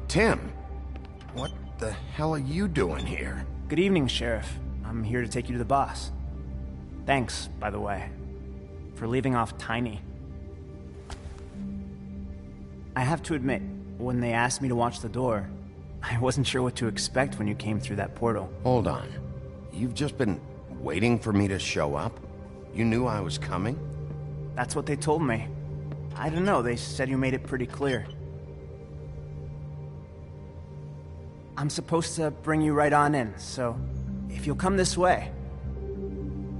Tim, what the hell are you doing here? Good evening, Sheriff. I'm here to take you to the boss. Thanks, by the way, for leaving off Tiny. I have to admit, when they asked me to watch the door, I wasn't sure what to expect when you came through that portal. Hold on. You've just been waiting for me to show up? You knew I was coming? That's what they told me. I don't know, they said you made it pretty clear. I'm supposed to bring you right on in, so if you'll come this way.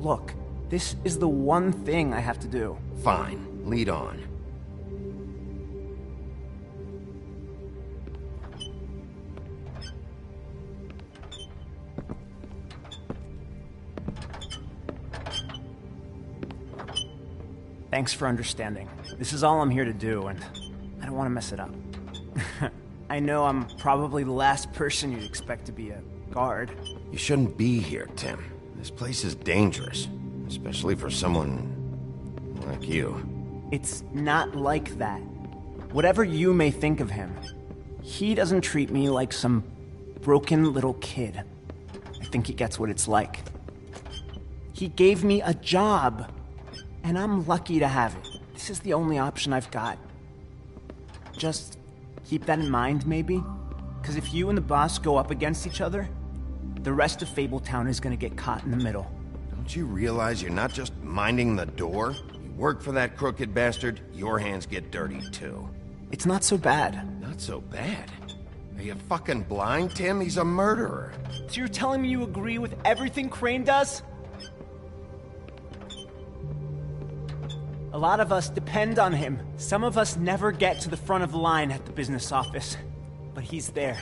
Look, this is the one thing I have to do. Fine, lead on. Thanks for understanding. This is all I'm here to do, and I don't want to mess it up. I know I'm probably the last person you'd expect to be a guard. You shouldn't be here, Tim. This place is dangerous, especially for someone like you. It's not like that. Whatever you may think of him, he doesn't treat me like some broken little kid. I think he gets what it's like. He gave me a job, and I'm lucky to have it. This is the only option I've got. Just keep that in mind, maybe? Because if you and the boss go up against each other, the rest of Fabletown is gonna get caught in the middle. Don't you realize you're not just minding the door? You work for that crooked bastard, your hands get dirty too. It's not so bad. Not so bad? Are you fucking blind, Tim? He's a murderer. So you're telling me you agree with everything Crane does? A lot of us depend on him. Some of us never get to the front of the line at the business office. But he's there.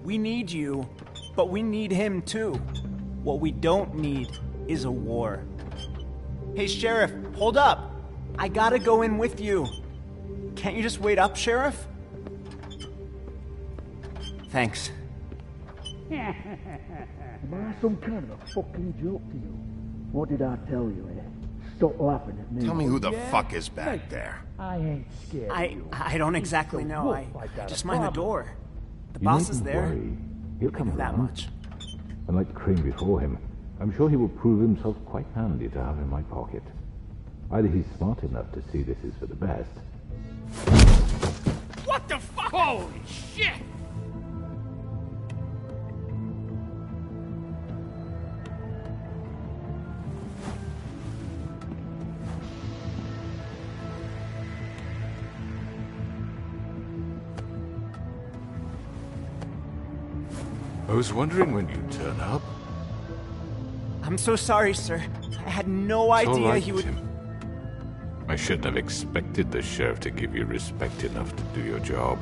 We need you, but we need him too. What we don't need is a war. Hey, Sheriff, hold up. I gotta go in with you. Can't you just wait up, Sheriff? Thanks. Am I some kind of a fucking joke to you? What did I tell you, eh? Stop laughing at me. Tell me who the fuck is back there. I ain't scared of you. I don't exactly know. I just mind the door. The boss is there. He'll come That around. much. Unlike Crane before him, I'm sure he will prove himself quite handy to have in my pocket. Either he's smart enough to see this is for the best. What the fuck? Holy shit! I was wondering when you'd turn up. I'm so sorry, sir. I had no It's all idea right, he would... Tim. I shouldn't have expected the sheriff to give you respect enough to do your job.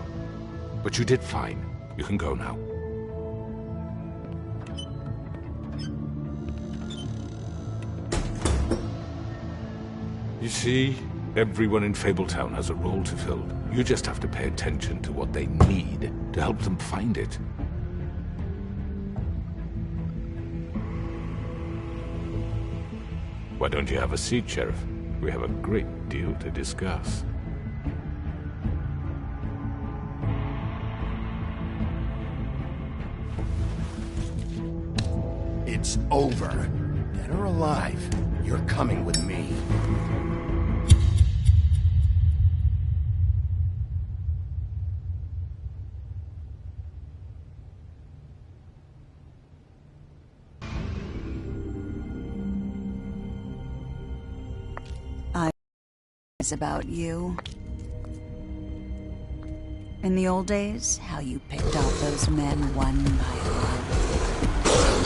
But you did fine. You can go now. You see, everyone in Fabletown has a role to fill. You just have to pay attention to what they need to help them find it. Why don't you have a seat, Sheriff? We have a great deal to discuss. It's over. Dead or alive, you're coming with me. About you. In the old days, how you picked off those men one by one.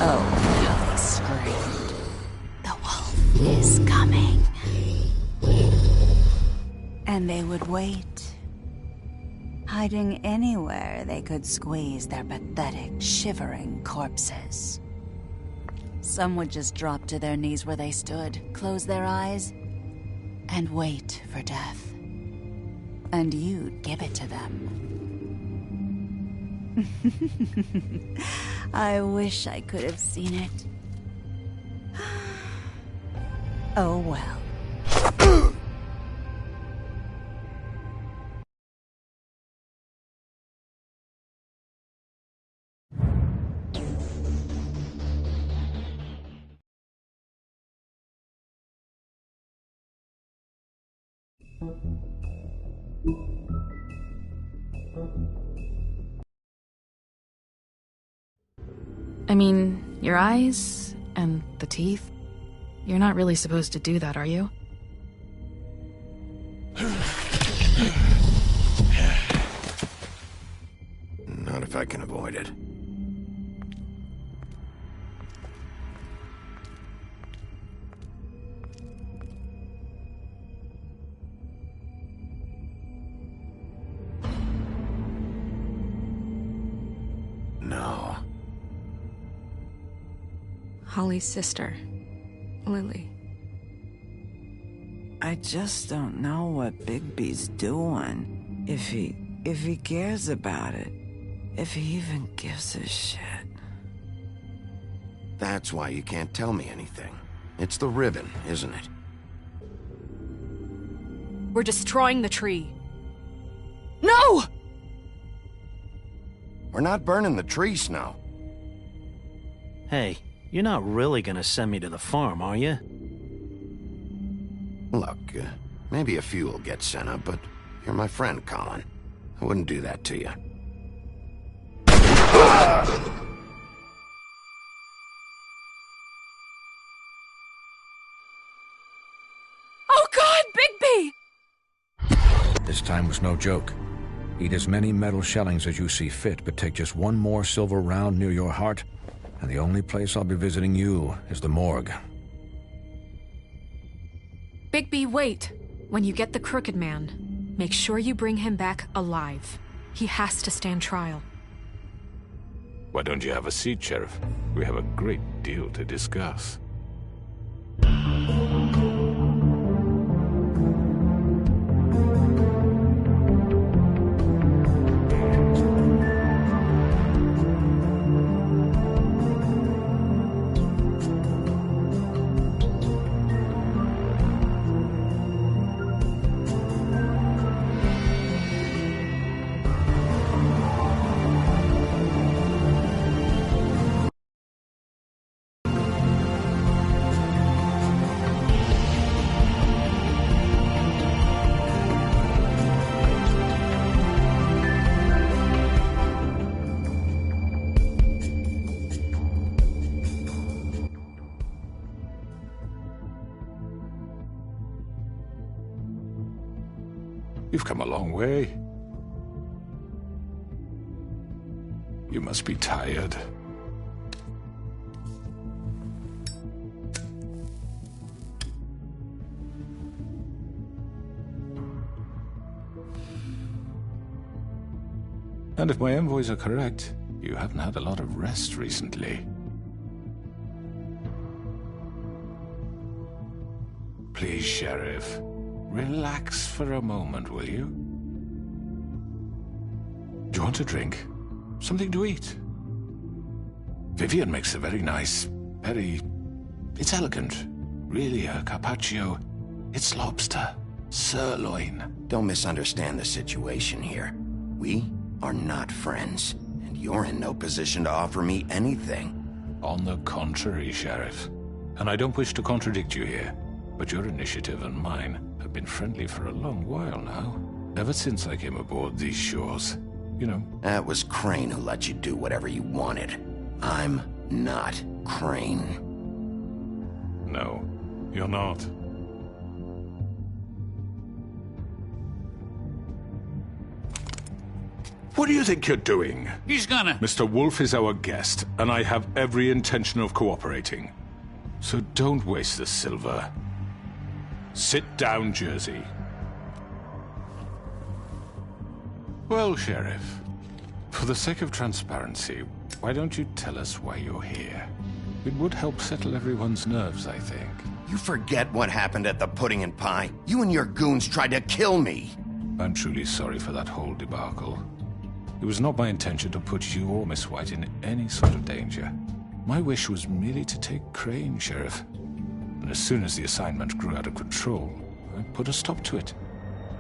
Oh, how they screamed. The wolf is coming. And they would wait, hiding anywhere they could squeeze their pathetic, shivering corpses. Some would just drop to their knees where they stood, close their eyes, and wait for death. and you'd give it to them. I wish I could have seen it. Oh well. I mean, your eyes and the teeth. You're not really supposed to do that, are you? Not if I can avoid it. No. Holly's sister, Lily. I just don't know what Bigby's doing. If he cares about it. If he even gives a shit. That's why you can't tell me anything. It's the ribbon, isn't it? We're destroying the tree. No! We're not burning the tree, Snow. Hey, you're not really gonna send me to the farm, are you? Look, maybe a few will get sent up, but you're my friend, Colin. I wouldn't do that to you. Oh God, Bigby! This time was no joke. Eat as many metal shellings as you see fit, but take just one more silver round near your heart, and the only place I'll be visiting you is the morgue. Bigby, wait. When you get the Crooked Man, make sure you bring him back alive. He has to stand trial. Why don't you have a seat, Sheriff? We have a great deal to discuss. You've come a long way. You must be tired. And if my envoys are correct, you haven't had a lot of rest recently. Please, Sheriff. Relax for a moment, will you? Do you want a drink? Something to eat? Vivian makes a very nice, it's elegant. Really, a carpaccio. It's lobster. Sirloin. Don't misunderstand the situation here. We are not friends, and you're in no position to offer me anything. On the contrary, Sheriff. And I don't wish to contradict you here, but your initiative and mine have been friendly for a long while now. Ever since I came aboard these shores, you know. That was Crane who let you do whatever you wanted. I'm not Crane. No, you're not. What do you think you're doing? He's gonna... Mr. Wolf is our guest, and I have every intention of cooperating. So don't waste the silver. Sit down, Jersey. Well, Sheriff, for the sake of transparency, why don't you tell us why you're here? It would help settle everyone's nerves, I think. You forget what happened at the Pudding and Pie? You and your goons tried to kill me. I'm truly sorry for that whole debacle. It was not my intention to put you or Miss White in any sort of danger. My wish was merely to take Crane, Sheriff. And as soon as the assignment grew out of control, I put a stop to it.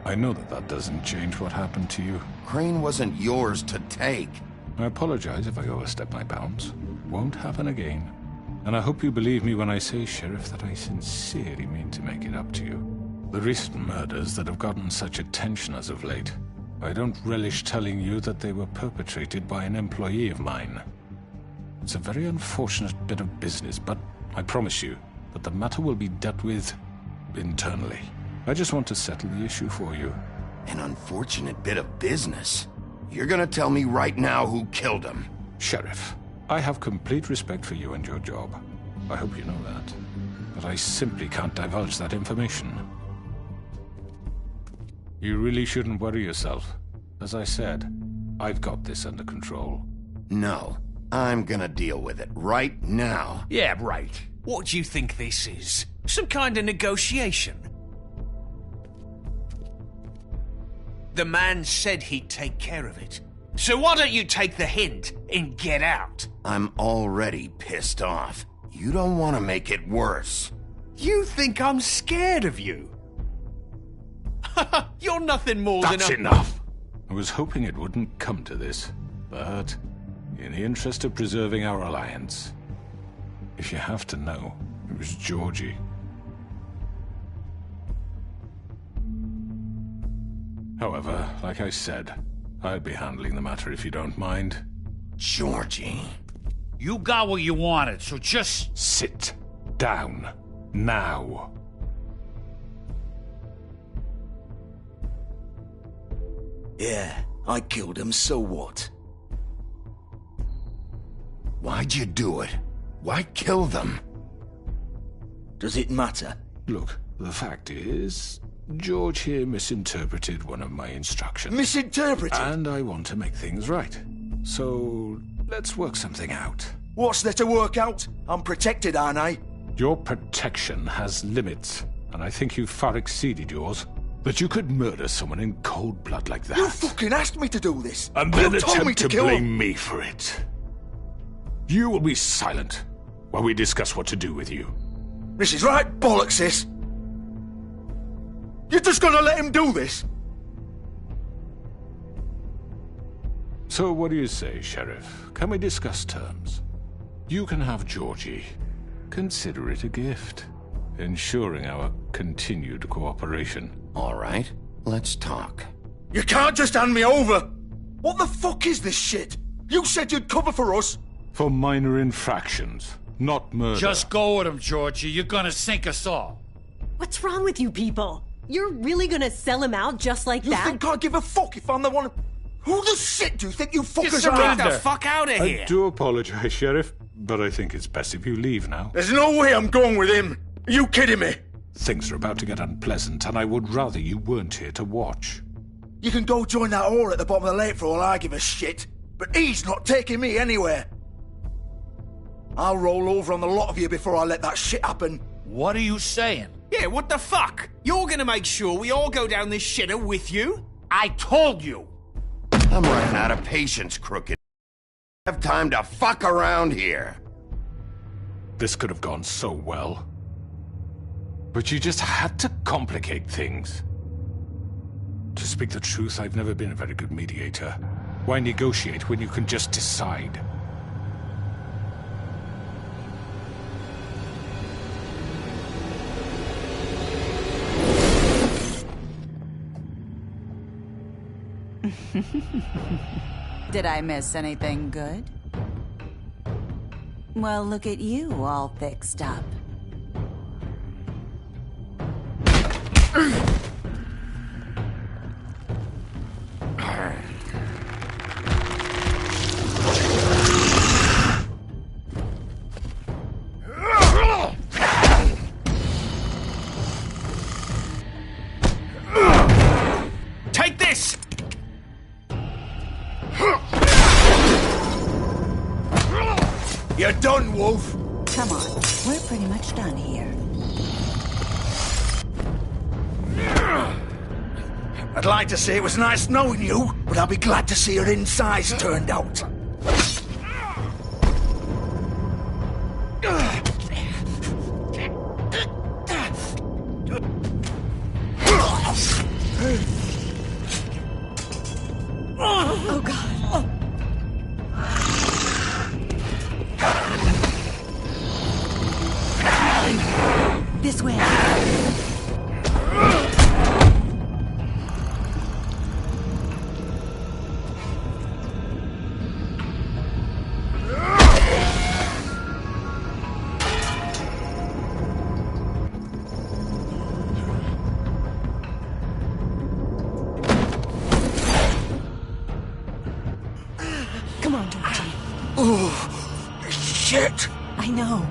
I know that that doesn't change what happened to you. Crane wasn't yours to take. I apologize if I overstep my bounds. Won't happen again. And I hope you believe me when I say, Sheriff, that I sincerely mean to make it up to you. The recent murders that have gotten such attention as of late, I don't relish telling you that they were perpetrated by an employee of mine. It's a very unfortunate bit of business, but I promise you that the matter will be dealt with internally. I just want to settle the issue for you. An unfortunate bit of business? You're gonna tell me right now who killed him? Sheriff, I have complete respect for you and your job. I hope you know that. But I simply can't divulge that information. You really shouldn't worry yourself. As I said, I've got this under control. No, I'm gonna deal with it right now. Yeah, right. What do you think this is? Some kind of negotiation? The man said he'd take care of it. So why don't you take the hint and get out? I'm already pissed off. You don't want to make it worse. You think I'm scared of you? You're nothing more than a... That's enough! I was hoping it wouldn't come to this, but in the interest of preserving our alliance, if you have to know, it was Georgie. However, like I said, I'll be handling the matter if you don't mind. Georgie. You got what you wanted, so just... Sit down. Now. Yeah, I killed him, so what? Why'd you do it? Why kill them? Does it matter? Look, the fact is, George here misinterpreted one of my instructions. Misinterpreted? And I want to make things right. So, let's work something out. What's there to work out? I'm protected, aren't I? Your protection has limits, and I think you've far exceeded yours. That you could murder someone in cold blood like that. You fucking asked me to do this! And then you told me attempt to kill blame him. me for it. You will be silent while we discuss what to do with you. This is right bollocks, sis. You're just gonna let him do this? So what do you say, Sheriff? Can we discuss terms? You can have Georgie. Consider it a gift, ensuring our continued cooperation. All right, let's talk. You can't just hand me over! What the fuck is this shit? You said you'd cover for us! For minor infractions, not murder. Just go with him, Georgie. You're gonna sink us all. What's wrong with you people? You're really gonna sell him out just like You that? You think I give a fuck if I'm the one... Who the shit do you think you fuckers are? Get the fuck out of here! I do apologize, Sheriff, but I think it's best if you leave now. There's no way I'm going with him! Are you kidding me? Things are about to get unpleasant, and I would rather you weren't here to watch. You can go join that whore at the bottom of the lake for all I give a shit, but he's not taking me anywhere. I'll roll over on the lot of you before I let that shit happen. What are you saying? Yeah, what the fuck? You're gonna make sure we all go down this shitter with you? I told you! I'm running out of patience, Crooked. I have time to fuck around here. This could have gone so well. But you just had to complicate things. To speak the truth, I've never been a very good mediator. Why negotiate when you can just decide? Did I miss anything good? Well, look at you, all fixed up. Take this! You're done, Wolf! Come on, we're pretty much done here. I'd like to say it was nice knowing you, but I'll be glad to see your insides turned out. Oh, God. This way. Come on, Georgie. Oh, shit! I know.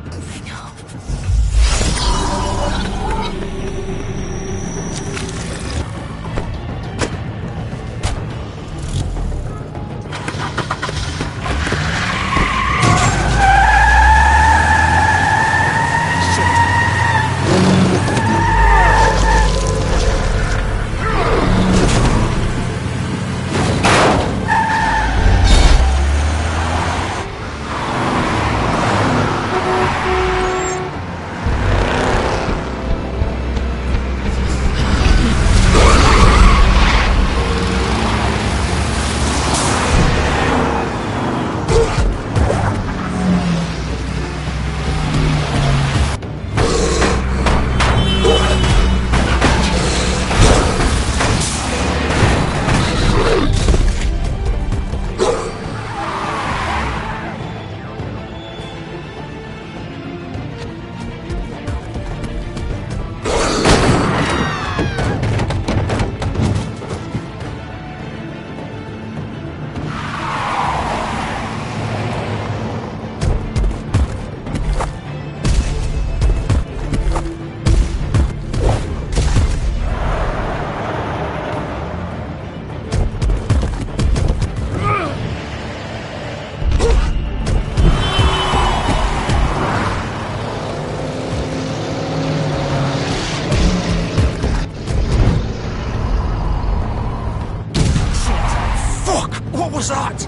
What was that?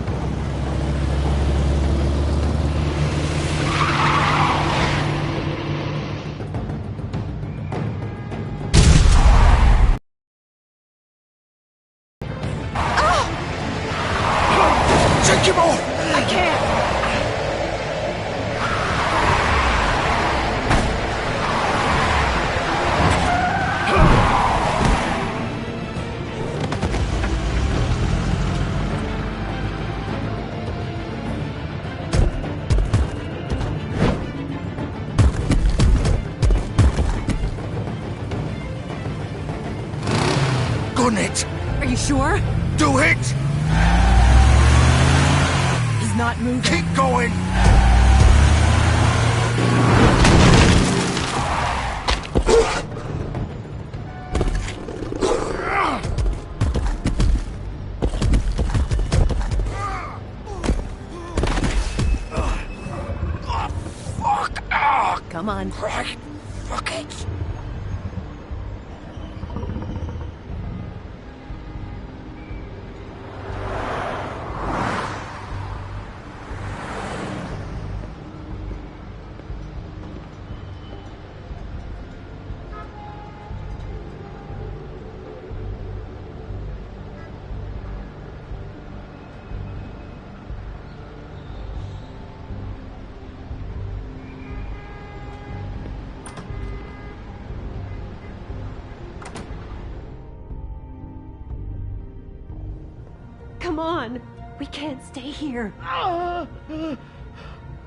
Take him off! I can't! Gun it! Are you sure? Do it! He's not moving. Keep going! Come on. Right. Fuck it. Come on. We can't stay here.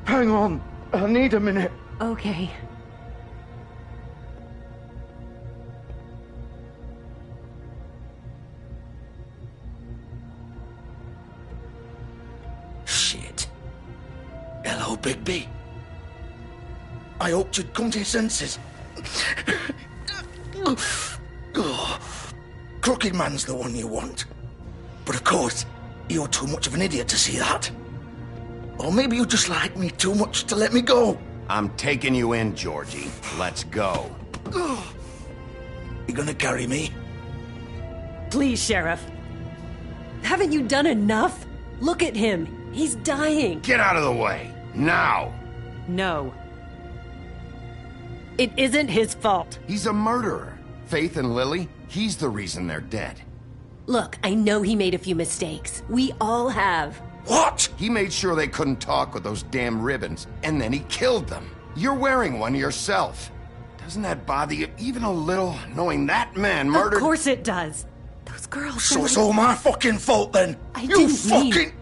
Hang on. I need a minute. Okay. Shit. Hello, Bigby. I hoped you'd come to your senses. Crooked Man's the one you want. But of course, you're too much of an idiot to see that. Or maybe you just like me too much to let me go. I'm taking you in, Georgie. Let's go. You gonna carry me? Please, Sheriff. Haven't you done enough? Look at him. He's dying. Get out of the way. Now. No. It isn't his fault. He's a murderer. Faith and Lily, he's the reason they're dead. Look, I know he made a few mistakes. We all have. What? He made sure they couldn't talk with those damn ribbons, and then he killed them. You're wearing one yourself. Doesn't that bother you even a little, knowing that man murdered... Of course it does. Those girls... So it's all my fucking fault then? You fucking...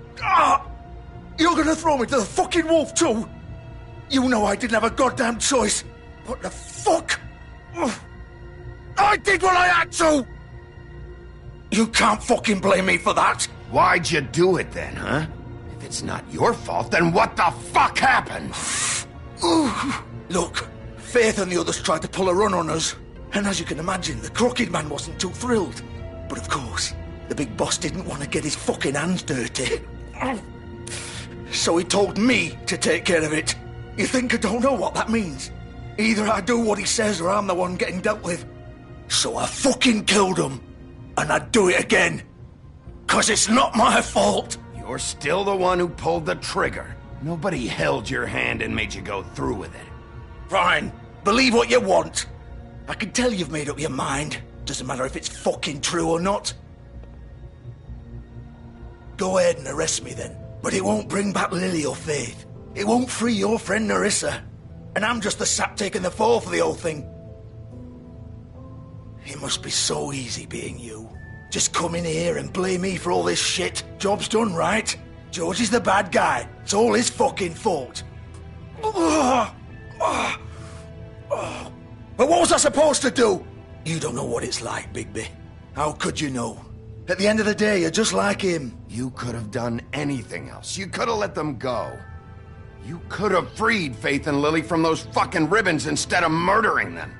You're gonna throw me to the fucking wolf too? You know I didn't have a goddamn choice. What the fuck? I did what I had to! You can't fucking blame me for that. Why'd you do it then, huh? If it's not your fault, then what the fuck happened? Look, Faith and the others tried to pull a run on us. And as you can imagine, the Crooked Man wasn't too thrilled. But of course, the big boss didn't want to get his fucking hands dirty. So he told me to take care of it. You think I don't know what that means? Either I do what he says or I'm the one getting dealt with. So I fucking killed him. And I'd do it again. 'Cause it's not my fault. You're still the one who pulled the trigger. Nobody held your hand and made you go through with it. Fine. Believe what you want. I can tell you've made up your mind. Doesn't matter if it's fucking true or not. Go ahead and arrest me then. But it won't bring back Lily or Faith. It won't free your friend Nerissa. And I'm just the sap taking the fall for the whole thing. It must be so easy being you. Just come in here and blame me for all this shit. Job's done, right? George is the bad guy. It's all his fucking fault. But what was I supposed to do? You don't know what it's like, Bigby. How could you know? At the end of the day, you're just like him. You could have done anything else. You could have let them go. You could have freed Faith and Lily from those fucking ribbons instead of murdering them.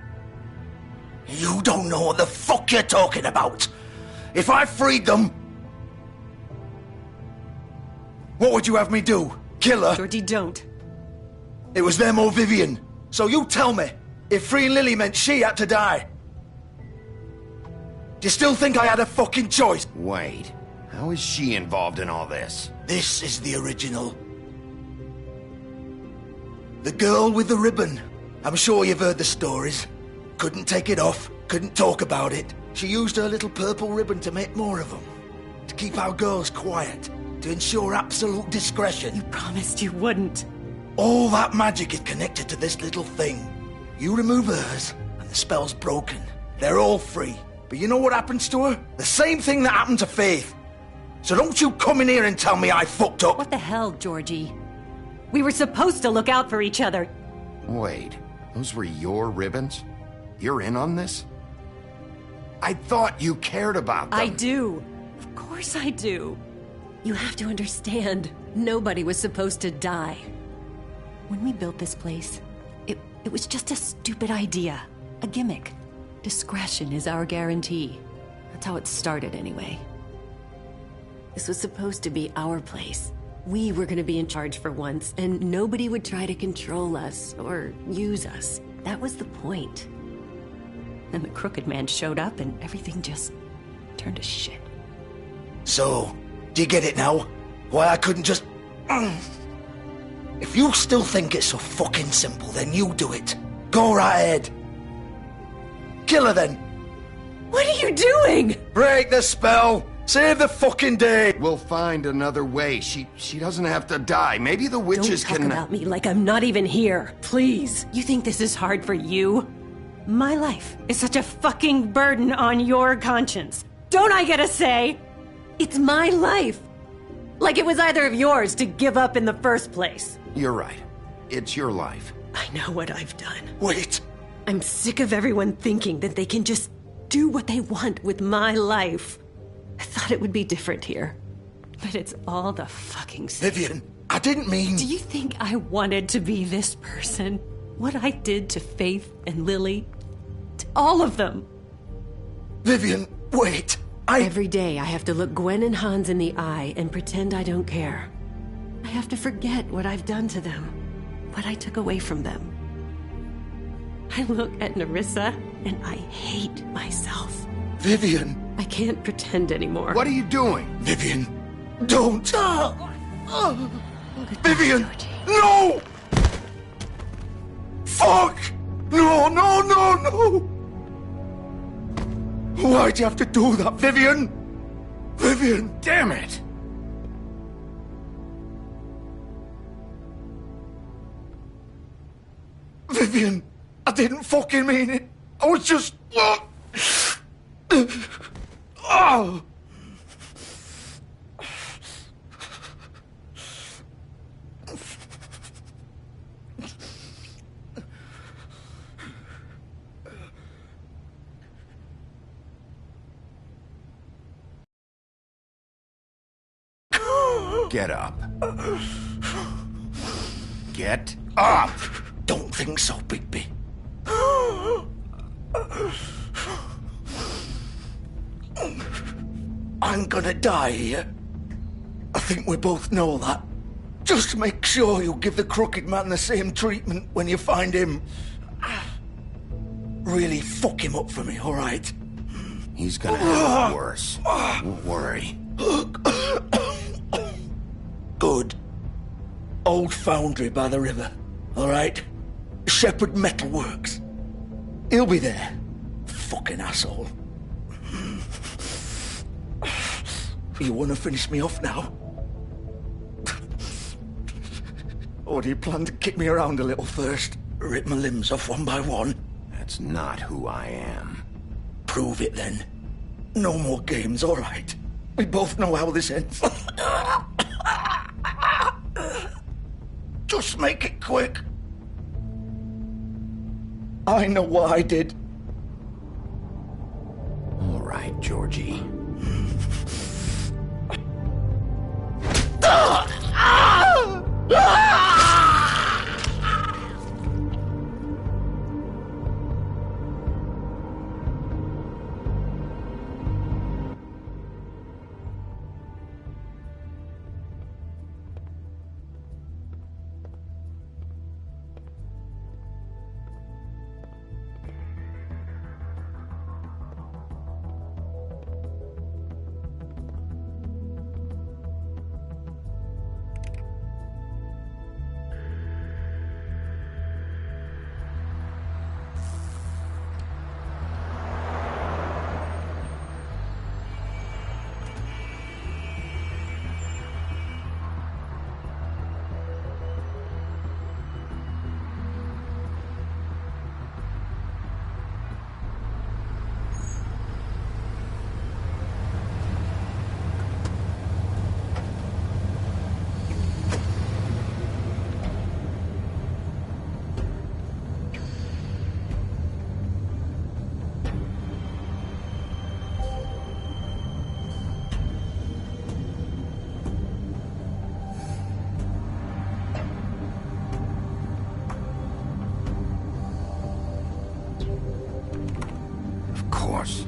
You don't know what the fuck you're talking about. If I freed them... What would you have me do? Kill her? Georgie, don't. It was them or Vivian. So you tell me, if freeing Lily meant she had to die. Do you still think I had a fucking choice? Wait, how is she involved in all this? This is the original. The girl with the ribbon. I'm sure you've heard the stories. Couldn't take it off, couldn't talk about it. She used her little purple ribbon to make more of them. To keep our girls quiet. To ensure absolute discretion. You promised you wouldn't. All that magic is connected to this little thing. You remove hers, and the spell's broken. They're all free. But you know what happens to her? The same thing that happened to Faith. So don't you come in here and tell me I fucked up. What the hell, Georgie? We were supposed to look out for each other. Wait, those were your ribbons? You're in on this? I thought you cared about them. I do. Of course I do. You have to understand, nobody was supposed to die. When we built this place, it was just a stupid idea. A gimmick. Discretion is our guarantee. That's how it started anyway. This was supposed to be our place. We were gonna be in charge for once, and nobody would try to control us or use us. That was the point. Then the Crooked Man showed up and everything just turned to shit. So, do you get it now? Why I couldn't just... If you still think it's so fucking simple, then you do it. Go right ahead. Kill her then. What are you doing? Break the spell. Save the fucking day. We'll find another way. She doesn't have to die. Maybe the witches Don't talk about me like I'm not even here. Please. You think this is hard for you? My life is such a fucking burden on your conscience. Don't I get a say? It's my life. Like it was either of yours to give up in the first place. You're right. It's your life. I know what I've done. Wait. I'm sick of everyone thinking that they can just do what they want with my life. I thought it would be different here. But it's all the fucking same. Vivian, I didn't mean... Do you think I wanted to be this person? What I did to Faith and Lily? To all of them? Vivian, wait. Every day I have to look Gwen and Hans in the eye and pretend I don't care. I have to forget what I've done to them. What I took away from them. I look at Nerissa and I hate myself. Vivian, I can't pretend anymore. What are you doing? Vivian, don't! Vivian, no! Fuck! No, no, no, no! Why'd you have to do that, Vivian? Vivian! Damn it! Vivian, I didn't fucking mean it. I was just... Oh! Get up. Get up! Don't think so, Bigby. I'm gonna die here. I think we both know that. Just make sure you give the crooked man the same treatment when you find him. Really fuck him up for me, all right? He's gonna have it worse. Don't worry. Good. Old foundry by the river, all right? Shepherd Metalworks. He'll be there. Fucking asshole. You want to finish me off now? Or do you plan to kick me around a little first? Rip my limbs off one by one? That's not who I am. Prove it then. No more games, all right? We both know how this ends. Just make it quick. I know what I did. All right, Georgie. Course.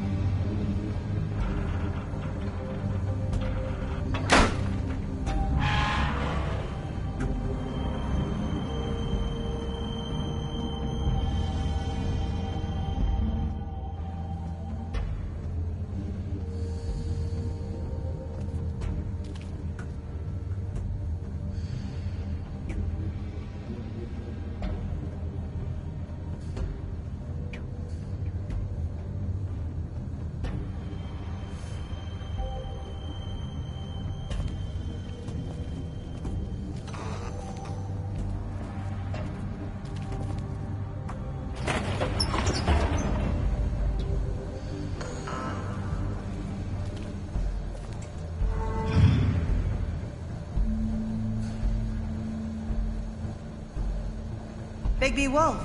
Bigby Wolf.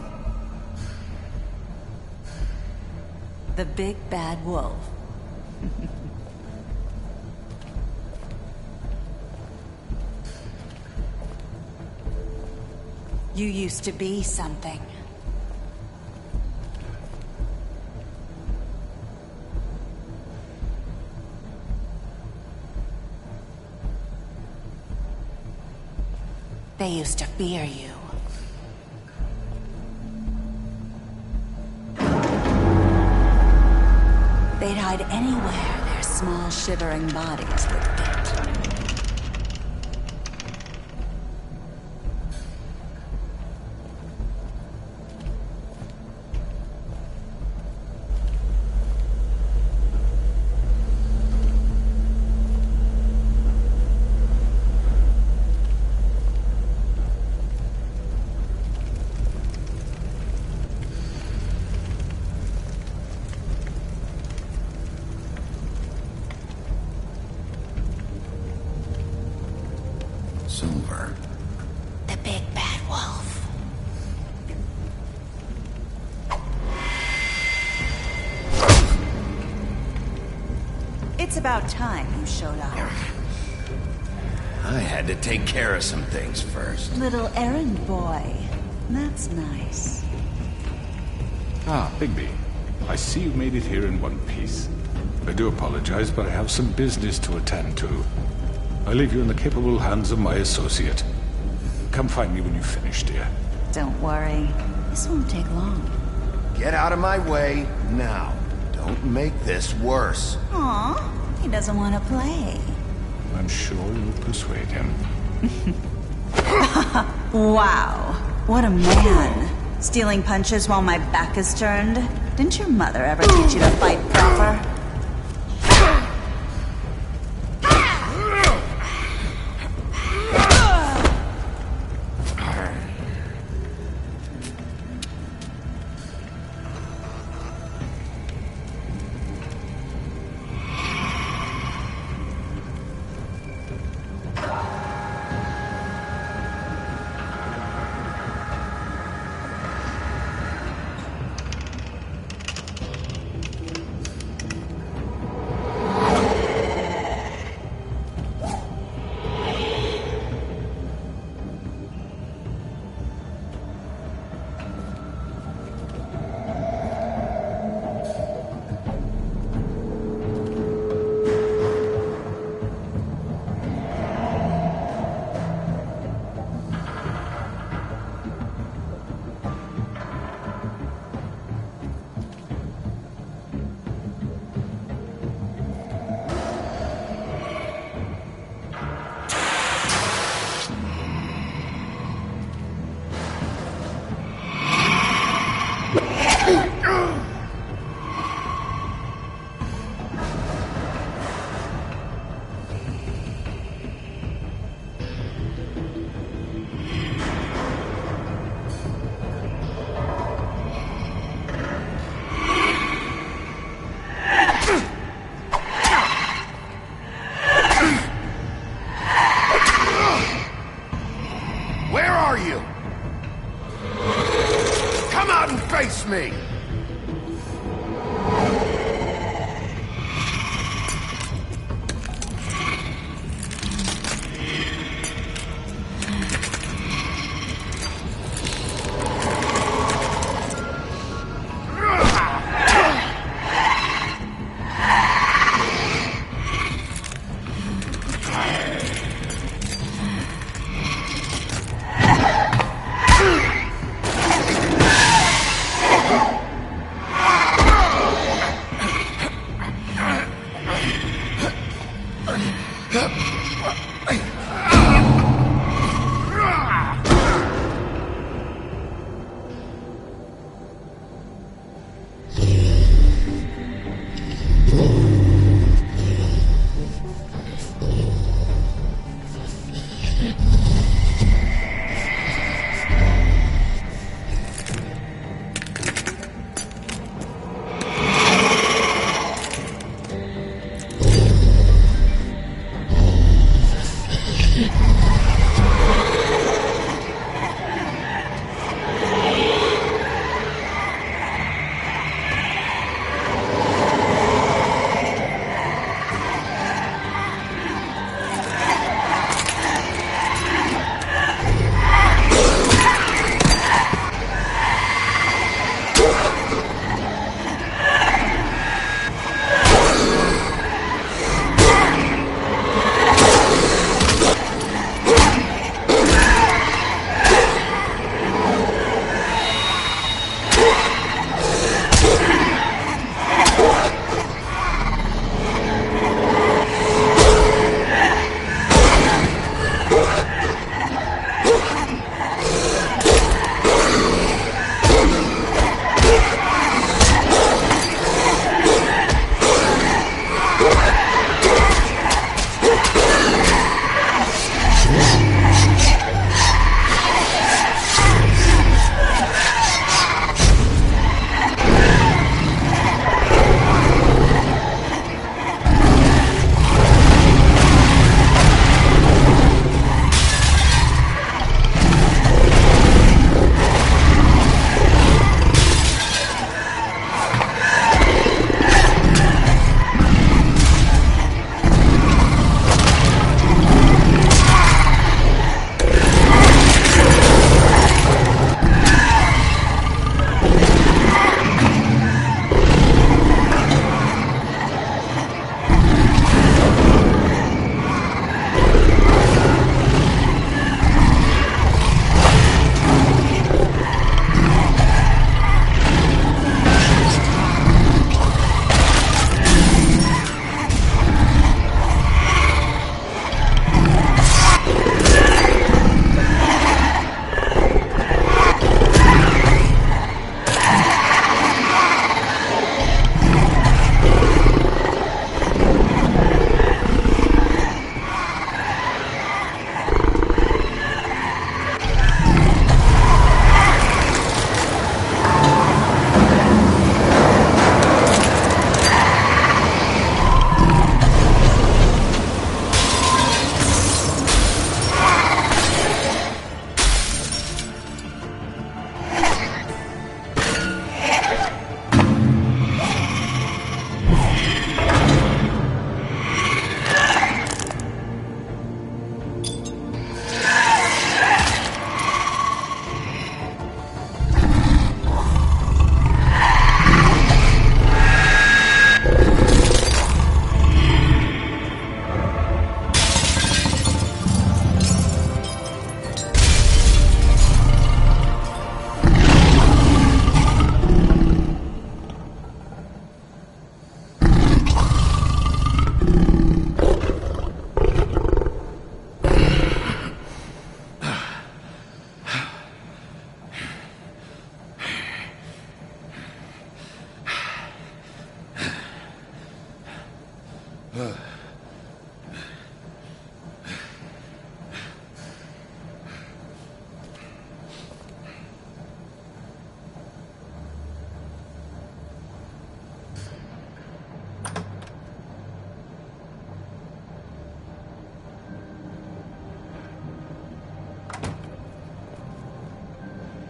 The big bad wolf. You used to be something. They used to fear you. They'd hide anywhere their small, shivering bodies would fit. Silver. The big bad wolf. It's about time you showed up. I had to take care of some things first. Little errand boy. That's nice. Ah, Bigby. I see you made it here in one piece. I do apologize, but I have some business to attend to. I leave you in the capable hands of my associate. Come find me when you've finished, dear. Don't worry. This won't take long. Get out of my way now. Don't make this worse. Aw, he doesn't want to play. I'm sure you'll persuade him. Wow. What a man. Stealing punches while my back is turned? Didn't your mother ever teach you to fight proper? Face me!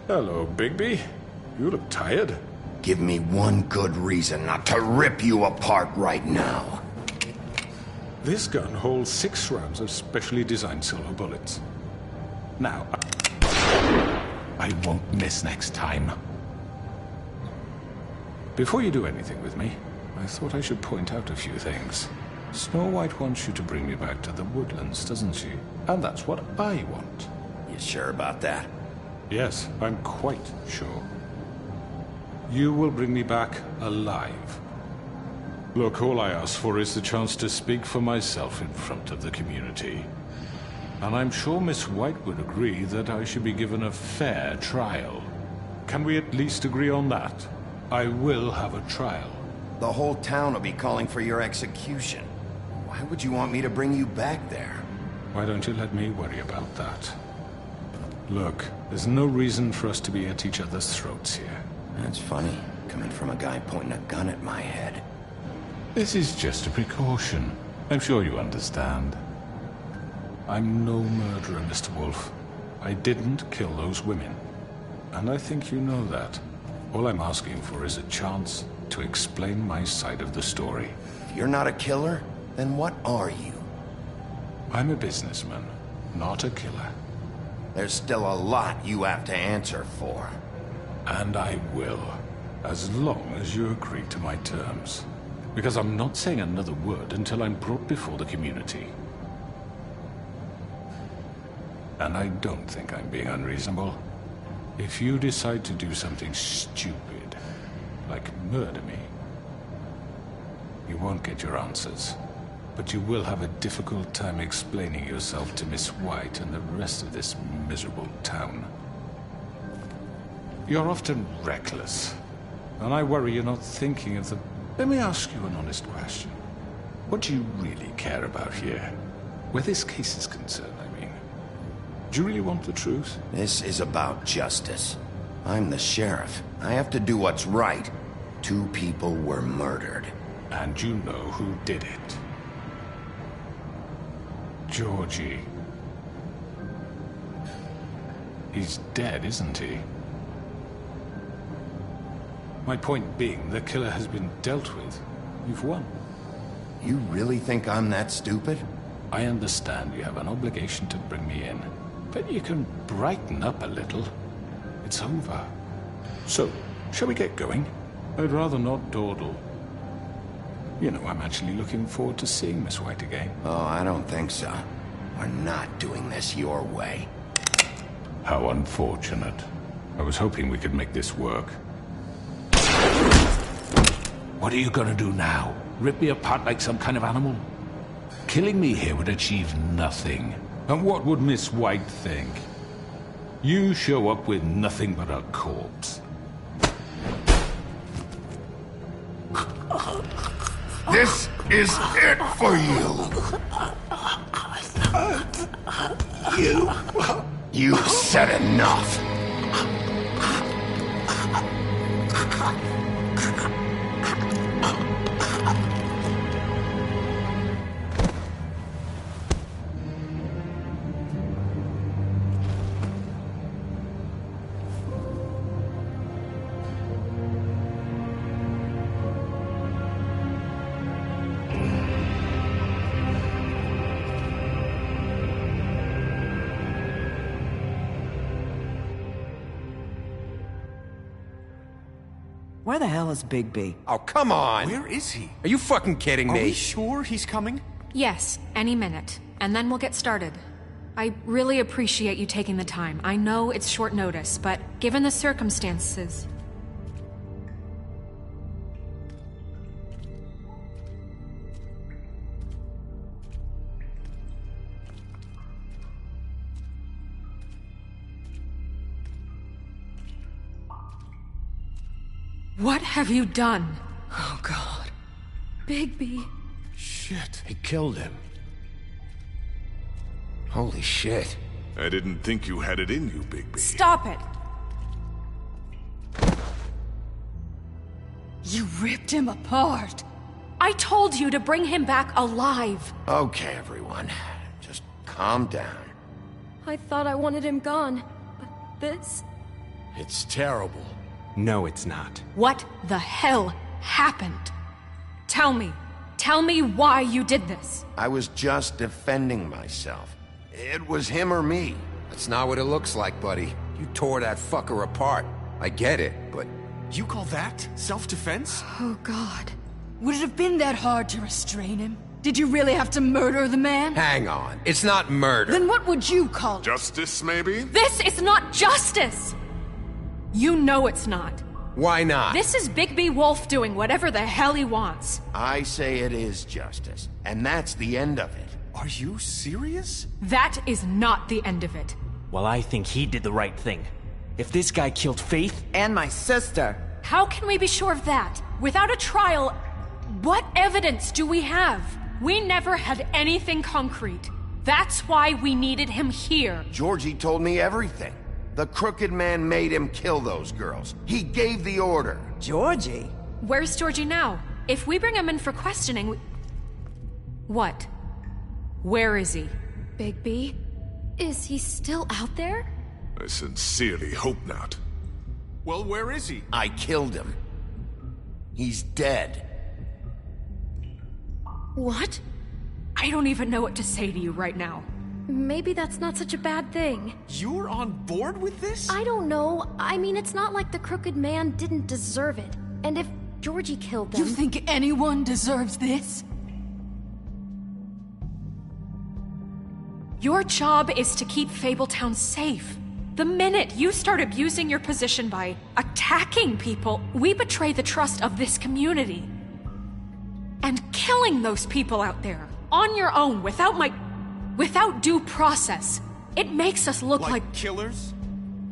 Hello, Bigby. You look tired. Give me one good reason not to rip you apart right now. This gun holds 6 rounds of specially designed silver bullets. Now, I won't miss next time. Before you do anything with me, I thought I should point out a few things. Snow White wants you to bring me back to the woodlands, doesn't she? And that's what I want. You sure about that? Yes, I'm quite sure. You will bring me back alive. Look, all I ask for is the chance to speak for myself in front of the community. And I'm sure Miss White would agree that I should be given a fair trial. Can we at least agree on that? I will have a trial. The whole town will be calling for your execution. Why would you want me to bring you back there? Why don't you let me worry about that? Look, there's no reason for us to be at each other's throats here. That's funny, coming from a guy pointing a gun at my head. This is just a precaution. I'm sure you understand. I'm no murderer, Mr. Wolf. I didn't kill those women. And I think you know that. All I'm asking for is a chance to explain my side of the story. If you're not a killer, then what are you? I'm a businessman, not a killer. There's still a lot you have to answer for. And I will, as long as you agree to my terms. Because I'm not saying another word until I'm brought before the community. And I don't think I'm being unreasonable. If you decide to do something stupid, like murder me, you won't get your answers. But you will have a difficult time explaining yourself to Miss White and the rest of this miserable town. You're often reckless, and I worry you're not thinking of the... Let me ask you an honest question. What do you really care about here? Where this case is concerned, I mean. Do you really want the truth? This is about justice. I'm the sheriff. I have to do what's right. 2 people were murdered. And you know who did it. Georgie. He's dead, isn't he? My point being, the killer has been dealt with. You've won. You really think I'm that stupid? I understand you have an obligation to bring me in, but you can brighten up a little. It's over. So, shall we get going? I'd rather not dawdle. You know, I'm actually looking forward to seeing Miss White again. Oh, I don't think so. We're not doing this your way. How unfortunate. I was hoping we could make this work. What are you gonna do now? Rip me apart like some kind of animal? Killing me here would achieve nothing. And what would Miss White think? You show up with nothing but a corpse. This is it for you! You've said enough! Where the hell is Bigby? Oh, come on! Where is he? Are you fucking kidding me? Are we sure he's coming? Yes, any minute. And then we'll get started. I really appreciate you taking the time. I know it's short notice, but given the circumstances... What have you done? Oh, God. Bigby. Shit, he killed him. Holy shit. I didn't think you had it in you, Bigby. Stop it! You ripped him apart. I told you to bring him back alive. Okay, everyone. Just calm down. I thought I wanted him gone, but this... It's terrible. No, it's not. What the hell happened? Tell me. Tell me why you did this. I was just defending myself. It was him or me. That's not what it looks like, buddy. You tore that fucker apart. I get it, but... You call that self-defense? Oh, God. Would it have been that hard to restrain him? Did you really have to murder the man? Hang on. It's not murder. Then what would you call it? Justice, maybe? This is not justice! You know it's not. Why not? This is Bigby Wolf doing whatever the hell he wants. I say it is justice, and that's the end of it. Are you serious? That is not the end of it. Well, I think he did the right thing. If this guy killed Faith... And my sister... How can we be sure of that? Without a trial, what evidence do we have? We never had anything concrete. That's why we needed him here. Georgie told me everything. The crooked man made him kill those girls. He gave the order. Georgie? Where's Georgie now? If we bring him in for questioning, What? Where is he? Bigby? Is he still out there? I sincerely hope not. Well, where is he? I killed him. He's dead. What? I don't even know what to say to you right now. Maybe that's not such a bad thing. You're on board with this? I don't know. I mean, it's not like the crooked man didn't deserve it. And if Georgie killed them... You think anyone deserves this? Your job is to keep Fabletown safe. The minute you start abusing your position by attacking people, we betray the trust of this community. And killing those people out there, on your own, without due process, it makes us look like killers?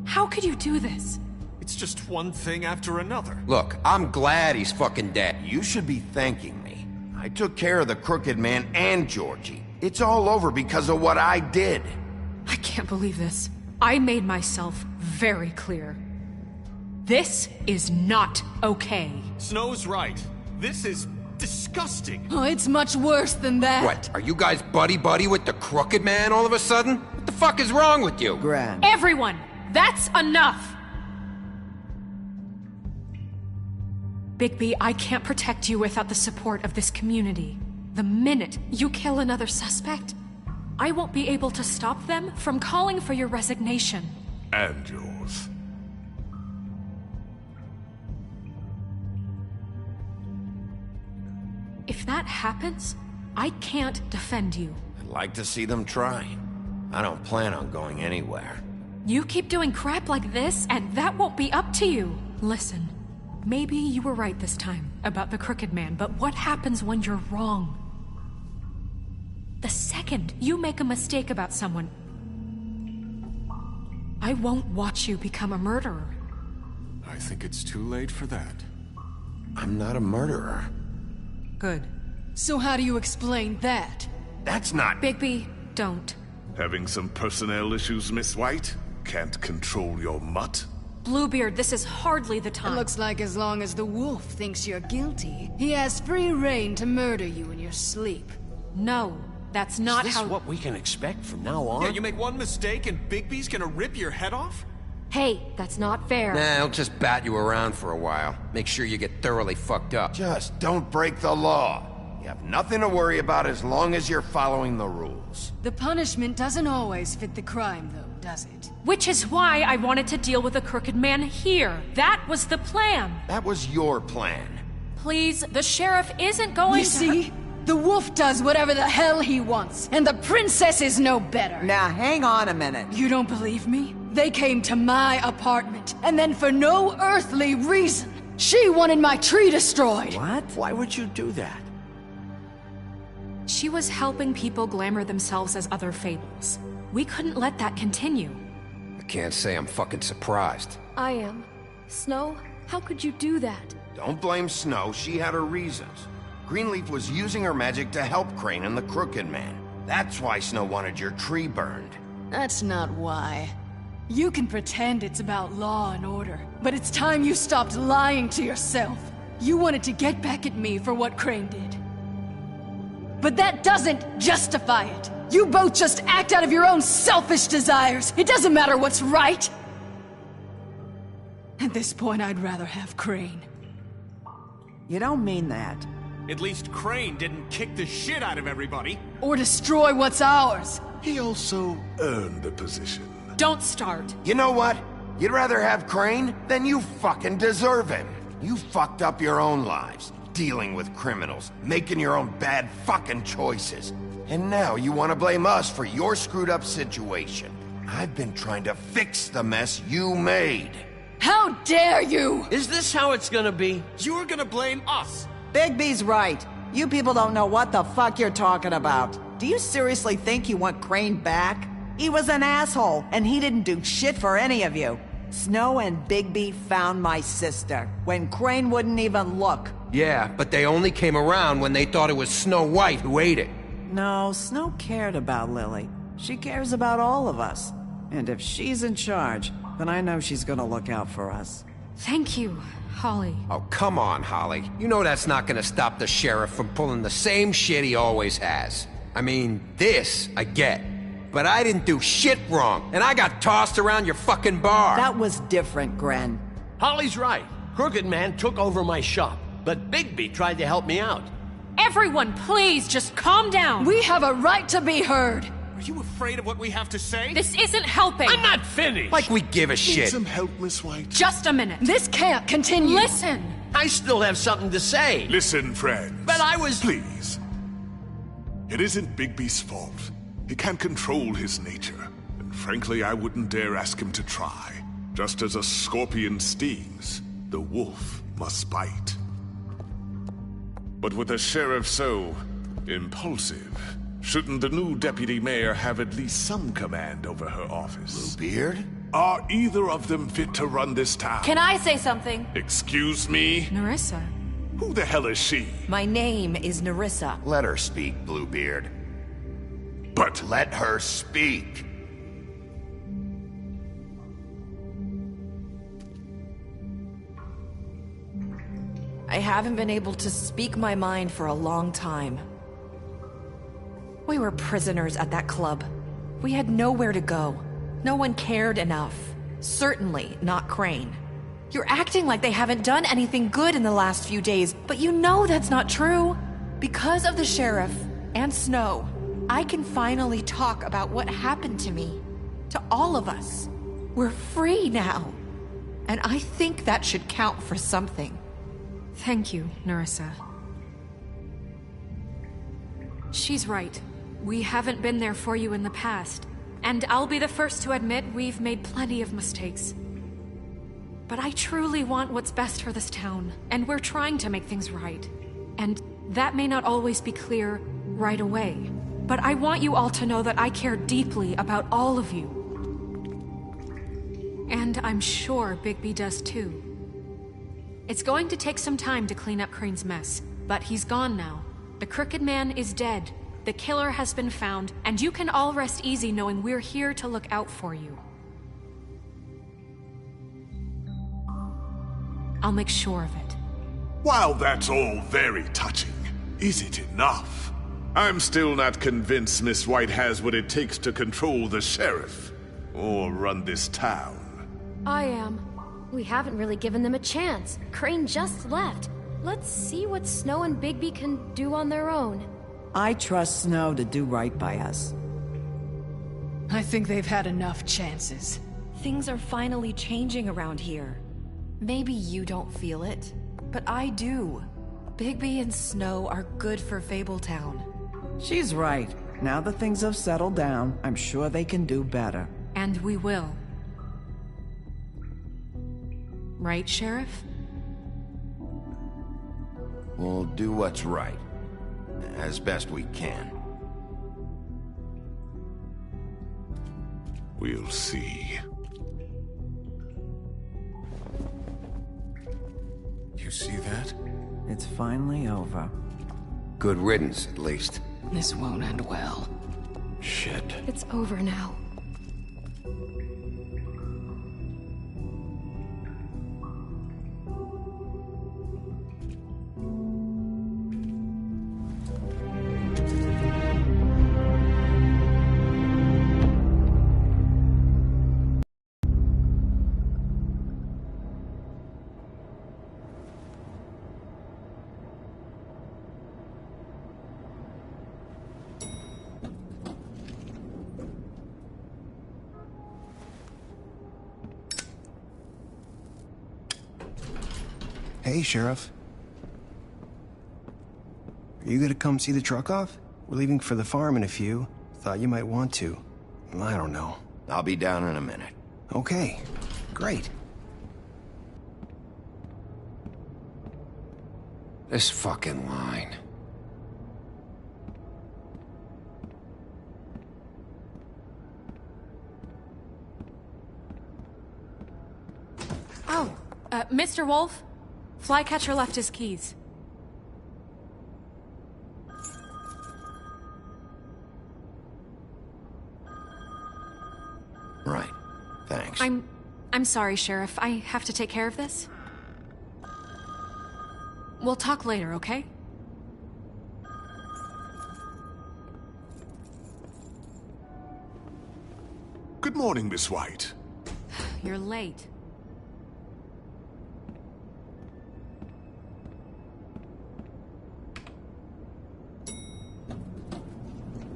How could you do this? It's just one thing after another. Look, I'm glad he's fucking dead. You should be thanking me. I took care of the crooked man and Georgie. It's all over because of what I did. I can't believe this. I made myself very clear. This is not okay. Snow's right. This is disgusting. Oh, it's much worse than that. What, are you guys buddy-buddy with the crooked man all of a sudden? What the fuck is wrong with you? Grand. Everyone, that's enough! Bigby, I can't protect you without the support of this community. The minute you kill another suspect, I won't be able to stop them from calling for your resignation. And yours. If that happens, I can't defend you. I'd like to see them try. I don't plan on going anywhere. You keep doing crap like this, and that won't be up to you. Listen, maybe you were right this time about the crooked man, but what happens when you're wrong? The second you make a mistake about someone, I won't watch you become a murderer. I think it's too late for that. I'm not a murderer. Good. So how do you explain that? That's not... Bigby, don't. Having some personnel issues, Miss White? Can't control your mutt? Bluebeard, this is hardly the time. It looks like as long as the wolf thinks you're guilty, he has free reign to murder you in your sleep. No. That's not Is this how- what we can expect from now on? Yeah, you make one mistake and Bigby's gonna rip your head off? Hey, that's not fair. Nah, he'll just bat you around for a while. Make sure you get thoroughly fucked up. Just don't break the law. You have nothing to worry about as long as you're following the rules. The punishment doesn't always fit the crime, though, does it? Which is why I wanted to deal with the crooked man here. That was the plan. That was your plan. Please, the sheriff isn't going You to... see? The wolf does whatever the hell he wants, and the princess is no better. Now, hang on a minute. You don't believe me? They came to my apartment, and then for no earthly reason, she wanted my tree destroyed. What? Why would you do that? She was helping people glamour themselves as other fables. We couldn't let that continue. I can't say I'm fucking surprised. I am. Snow, how could you do that? Don't blame Snow, she had her reasons. Greenleaf was using her magic to help Crane and the Crooked Man. That's why Snow wanted your tree burned. That's not why. You can pretend it's about law and order, but it's time you stopped lying to yourself. You wanted to get back at me for what Crane did. But that doesn't justify it. You both just act out of your own selfish desires. It doesn't matter what's right. At this point, I'd rather have Crane. You don't mean that. At least Crane didn't kick the shit out of everybody. Or destroy what's ours. He also earned the position. Don't start. You know what? You'd rather have Crane? Then you fucking deserve him. You fucked up your own lives, dealing with criminals, making your own bad fucking choices. And now you want to blame us for your screwed up situation. I've been trying to fix the mess you made. How dare you! Is this how it's gonna be? You're gonna blame us. Bigby's right. You people don't know what the fuck you're talking about. Do you seriously think you want Crane back? He was an asshole, and he didn't do shit for any of you. Snow and Bigby found my sister, when Crane wouldn't even look. Yeah, but they only came around when they thought it was Snow White who ate it. No, Snow cared about Lily. She cares about all of us. And if she's in charge, then I know she's gonna look out for us. Thank you, Holly. Oh, come on, Holly. You know that's not gonna stop the sheriff from pulling the same shit he always has. I mean, this, I get. But I didn't do shit wrong, and I got tossed around your fucking bar. That was different, Gren. Holly's right. Crooked Man took over my shop, but Bigby tried to help me out. Everyone, please, just calm down. We have a right to be heard. Are you afraid of what we have to say? This isn't helping. I'm not finished. Like we give a Need shit. some help, Miss White? Just a minute. This can't continue. Listen. I still have something to say. Listen, friends. But I was... Please. It isn't Bigby's fault. He can't control his nature. And frankly, I wouldn't dare ask him to try. Just as a scorpion stings, the wolf must bite. But with a sheriff so impulsive, shouldn't the new deputy mayor have at least some command over her office? Bluebeard? Are either of them fit to run this town? Can I say something? Excuse me? Nerissa. Who the hell is she? My name is Nerissa. Let her speak, Bluebeard. But... Let her speak. I haven't been able to speak my mind for a long time. We were prisoners at that club. We had nowhere to go. No one cared enough. Certainly not Crane. You're acting like they haven't done anything good in the last few days, but you know that's not true. Because of the sheriff and Snow, I can finally talk about what happened to me. To all of us. We're free now. And I think that should count for something. Thank you, Nerissa. She's right. We haven't been there for you in the past. And I'll be the first to admit we've made plenty of mistakes. But I truly want what's best for this town, and we're trying to make things right. And that may not always be clear right away. But I want you all to know that I care deeply about all of you. And I'm sure Bigby does too. It's going to take some time to clean up Crane's mess, but he's gone now. The Crooked Man is dead, the killer has been found, and you can all rest easy knowing we're here to look out for you. I'll make sure of it. While that's all very touching, is it enough? I'm still not convinced Miss White has what it takes to control the sheriff, or run this town. I am. We haven't really given them a chance. Crane just left. Let's see what Snow and Bigby can do on their own. I trust Snow to do right by us. I think they've had enough chances. Things are finally changing around here. Maybe you don't feel it, but I do. Bigby and Snow are good for Fabletown. She's right. Now that things have settled down, I'm sure they can do better. And we will. Right, Sheriff? We'll do what's right. As best we can. We'll see. You see that? It's finally over. Good riddance, at least. This won't end well. Shit. It's over now. Hey, Sheriff. Are you gonna come see the truck off? We're leaving for the farm in a few. Thought you might want to. I don't know. I'll be down in a minute. Okay, great. This fucking line. Oh, Mr. Wolf? Flycatcher left his keys. Right. Thanks. I'm sorry, Sheriff. I have to take care of this. We'll talk later, okay? Good morning, Miss White. You're late.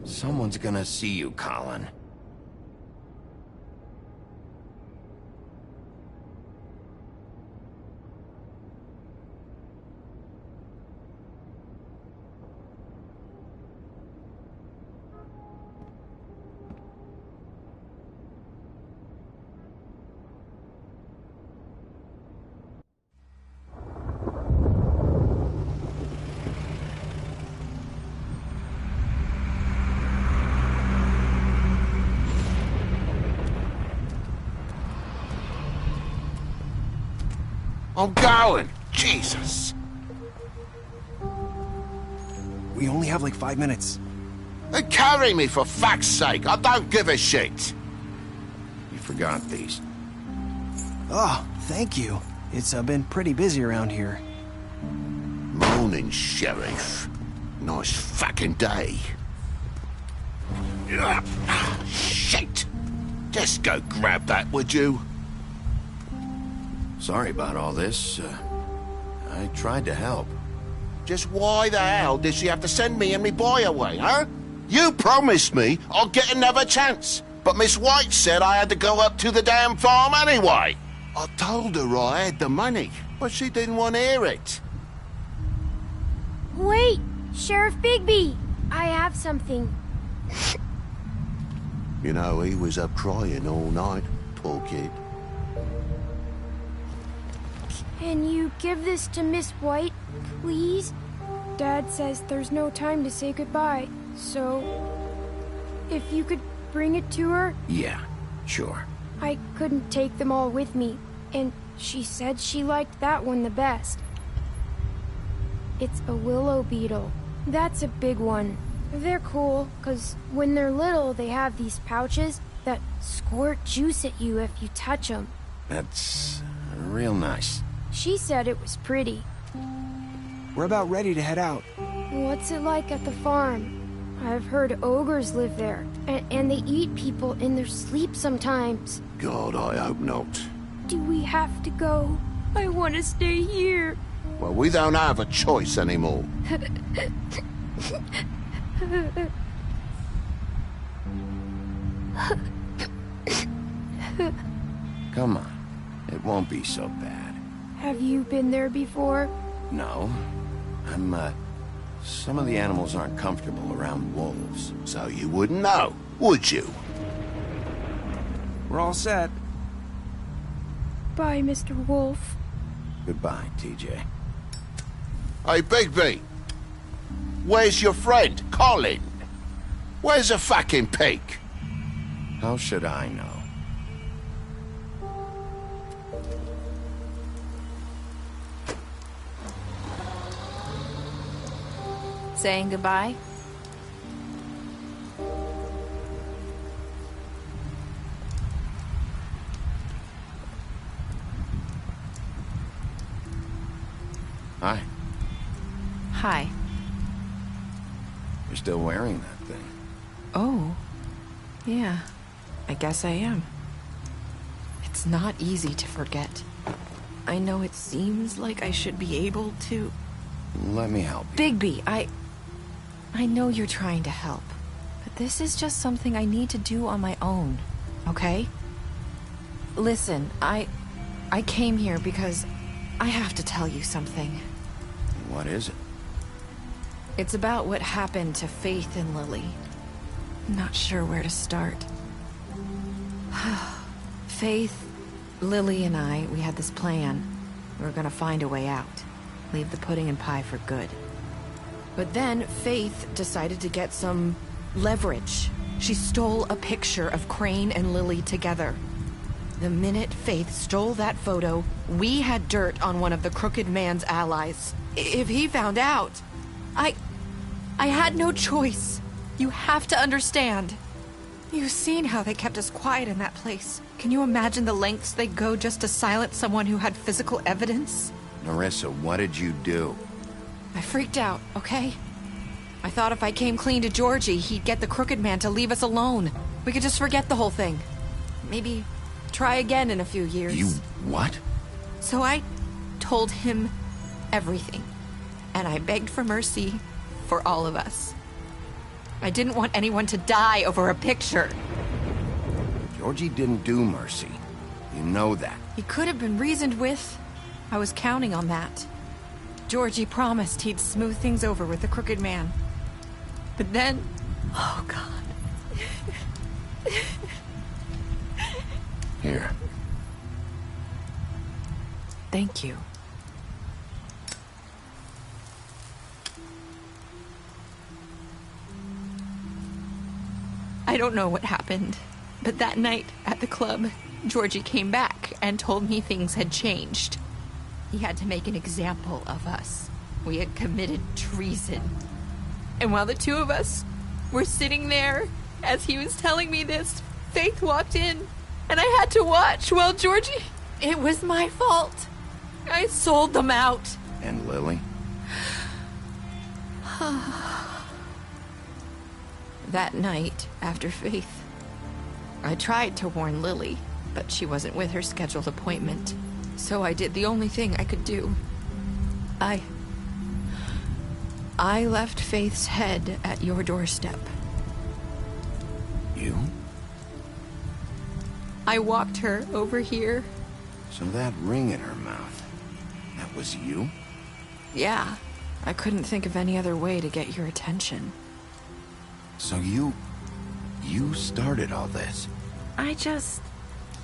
Someone's gonna see you, Colin. I'm going! Jesus! We only have like 5 minutes. Then carry me, for fuck's sake! I don't give a shit! You forgot these. Oh, thank you. It's been pretty busy around here. Morning, Sheriff. Nice fucking day. Ugh, shit! Just go grab that, would you? Sorry about all this. I tried to help. Just why the hell did she have to send me and me boy away, huh? You promised me I'd get another chance, but Miss White said I had to go up to the damn farm anyway. I told her I had the money, but she didn't want to hear it. Wait! Sheriff Bigby! I have something. You know, he was up crying all night, poor kid. Can you give this to Miss White, please? Dad says there's no time to say goodbye, so... if you could bring it to her? Yeah, sure. I couldn't take them all with me, and she said she liked that one the best. It's a willow beetle. That's a big one. They're cool, 'cause when they're little, they have these pouches that squirt juice at you if you touch them. That's real nice. She said it was pretty. We're about ready to head out. What's it like at the farm? I've heard ogres live there, and they eat people in their sleep sometimes. God, I hope not. Do we have to go? I want to stay here. Well, we don't have a choice anymore. Come on. It won't be so bad. Have you been there before? No. Some of the animals aren't comfortable around wolves. So you wouldn't know, would you? We're all set. Bye, Mr. Wolf. Goodbye, TJ. Hey, Bigby. Where's your friend, Colin? Where's the fucking pig? How should I know? Saying goodbye? Hi. Hi. You're still wearing that thing. Oh. Yeah. I guess I am. It's not easy to forget. I know it seems like I should be able to... Let me help you. Bigby, I know you're trying to help, but this is just something I need to do on my own, okay? Listen, I came here because I have to tell you something. What is it? It's about what happened to Faith and Lily. I'm not sure where to start. Faith, Lily, and I, we had this plan. We were gonna find a way out. Leave the pudding and pie for good. But then Faith decided to get some leverage. She stole a picture of Crane and Lily together. The minute Faith stole that photo, we had dirt on one of the Crooked Man's allies. If he found out, I had no choice. You have to understand. You've seen how they kept us quiet in that place. Can you imagine the lengths they'd go just to silence someone who had physical evidence? Narissa, what did you do? I freaked out, okay? I thought if I came clean to Georgie, he'd get the Crooked Man to leave us alone. We could just forget the whole thing. Maybe try again in a few years. You what? So I told him everything. And I begged for mercy for all of us. I didn't want anyone to die over a picture. Georgie didn't do mercy. You know that. He could have been reasoned with. I was counting on that. Georgie promised he'd smooth things over with the Crooked Man. But then... Oh, God. Here. Thank you. I don't know what happened, but that night at the club, Georgie came back and told me things had changed. He had to make an example of us. We had committed treason. And while the two of us were sitting there, as he was telling me this, Faith walked in, and I had to watch while Georgie... It was my fault. I sold them out. And Lily? That night, after Faith, I tried to warn Lily, but she wasn't with her scheduled appointment. So I did the only thing I could do. I left Faith's head at your doorstep. You? I walked her over here. So that ring in her mouth, that was you? Yeah, I couldn't think of any other way to get your attention. So you started all this? I just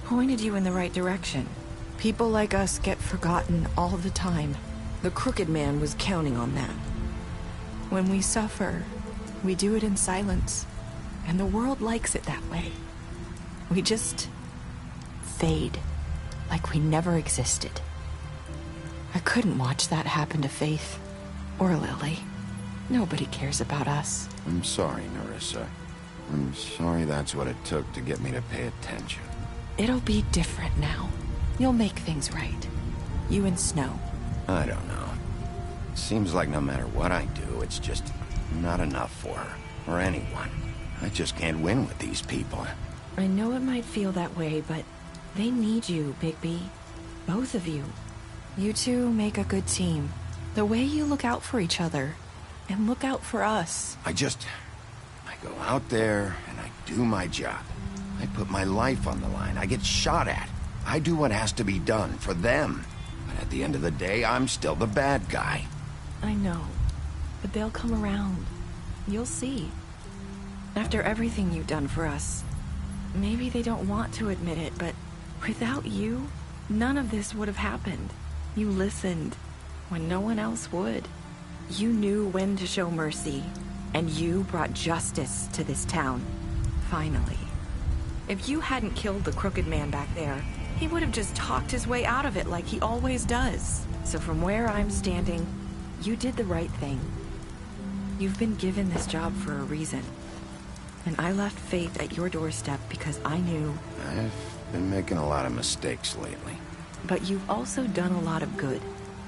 pointed you in the right direction. People like us get forgotten all the time. The Crooked Man was counting on that. When we suffer, we do it in silence. And the world likes it that way. We just fade, like we never existed. I couldn't watch that happen to Faith, or Lily. Nobody cares about us. I'm sorry, Narissa. I'm sorry that's what it took to get me to pay attention. It'll be different now. You'll make things right. You and Snow. I don't know. Seems like no matter what I do, it's just not enough for her, or anyone. I just can't win with these people. I know it might feel that way, but they need you, Bigby. Both of you. You two make a good team. The way you look out for each other, and look out for us. I go out there, and I do my job. I put my life on the line. I get shot at. I do what has to be done for them. But at the end of the day, I'm still the bad guy. I know, but they'll come around. You'll see. After everything you've done for us, maybe they don't want to admit it, but without you, none of this would have happened. You listened when no one else would. You knew when to show mercy, and you brought justice to this town. Finally. If you hadn't killed the Crooked Man back there, he would have just talked his way out of it like he always does. So from where I'm standing, you did the right thing. You've been given this job for a reason. And I left Faith at your doorstep because I knew... I've been making a lot of mistakes lately. But you've also done a lot of good.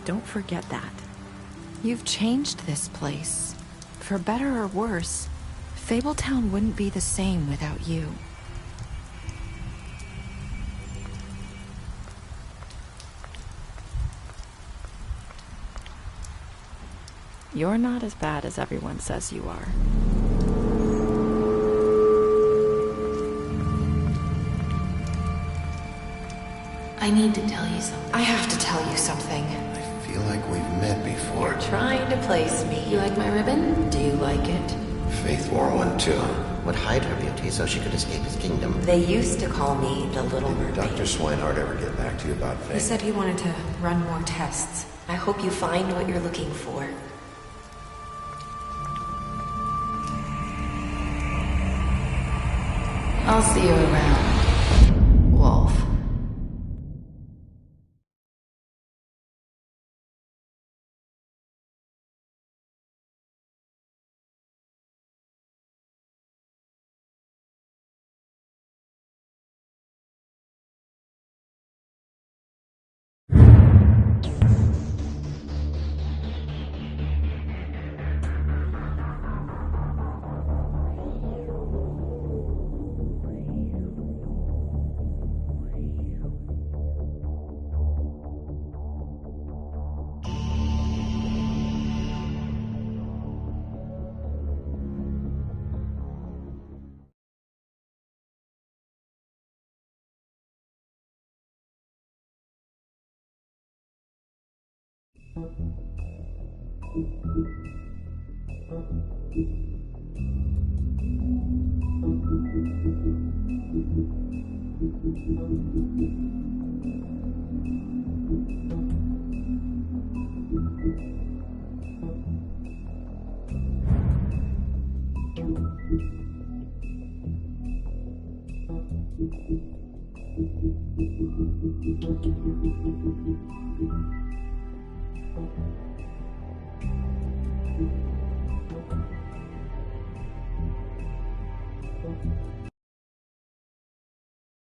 Don't forget that. You've changed this place. For better or worse, Fabletown wouldn't be the same without you. You're not as bad as everyone says you are. I need to tell you something. I have to tell you something. I feel like we've met before. You're trying to place me. You like my ribbon? Do you like it? Faith wore one too. Would hide her beauty so she could escape his kingdom. They used to call me the Little Mermaid. Dr. Swinehart ever get back to you about Faith? He said he wanted to run more tests. I hope you find what you're looking for. I'll see you around, Wolf.